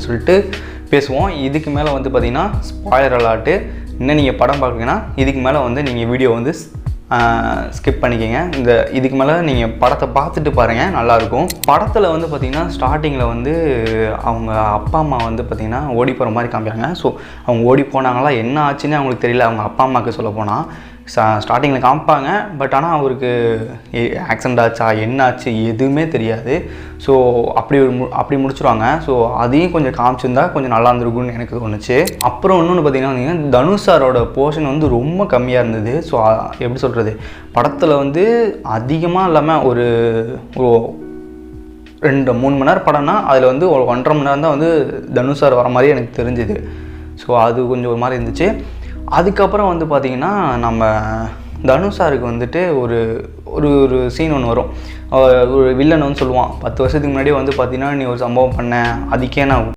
சொல்லிட்டு பேசுவோம். இதுக்கு மேலே வந்து பார்த்திங்கன்னா ஸ்பாய்லர் அலர்ட்டு. இன்னும் நீங்கள் படம் பார்க்குறீங்கன்னா இதுக்கு மேலே வந்து நீங்கள் வீடியோ வந்து ஸ்கிப் பண்ணிக்கோங்க. இதுக்கு மேலே நீங்கள் படத்தை பார்த்துட்டு பாருங்கள், நல்லாயிருக்கும். படத்தில் வந்து பார்த்திங்கன்னா ஸ்டார்டிங்கில் வந்து அவங்க அப்பா அம்மா வந்து பார்த்திங்கன்னா ஓடி போகிற மாதிரி காமிப்பாங்க. ஸோ அவங்க ஓடி போனாங்களா என்ன ஆச்சுன்னு அவங்களுக்கு தெரியல. அவங்க அப்பா அம்மாவுக்கு சொல்ல போனால் ஸ்டார்டிங்கில் காமிப்பாங்க. பட் ஆனால் அவருக்கு ஆக்சிடெண்ட் ஆச்சா என்ன ஆச்சு எதுவுமே தெரியாது. ஸோ அப்படி முடிச்சுருவாங்க. ஸோ அதையும் கொஞ்சம் காமிச்சிருந்தா கொஞ்சம் நல்லா இருந்திருக்கும்னு எனக்கு தோணுச்சு. அப்புறம் இன்னொன்று பார்த்திங்கன்னா தனுஷ் சாரோட போர்ஷன் வந்து ரொம்ப கம்மியாக இருந்தது. ஸோ எப்படி சொல்கிறது, படத்தில் வந்து அதிகமாக இல்லாமல் ஒரு 2-3 மணி நேரம் படம்னா அதில் வந்து ஒரு 1.5 மணி நேரம் தான் வந்து தனுஷ் சார் வர மாதிரி எனக்கு தெரிஞ்சுது. ஸோ அது கொஞ்சம் ஒரு மாதிரி இருந்துச்சு. அதுக்கப்புறம் வந்து பார்த்திங்கன்னா நம்ம தனுஷ் சாருக்கு வந்துட்டு ஒரு சீன் ஒன்று வரும். ஒரு வில்லன் வந்து சொல்லுவான், 10 வருஷத்துக்கு முன்னாடியே வந்து பார்த்திங்கன்னா நீ ஒரு சம்பவம் பண்ண, அதுக்கே நான்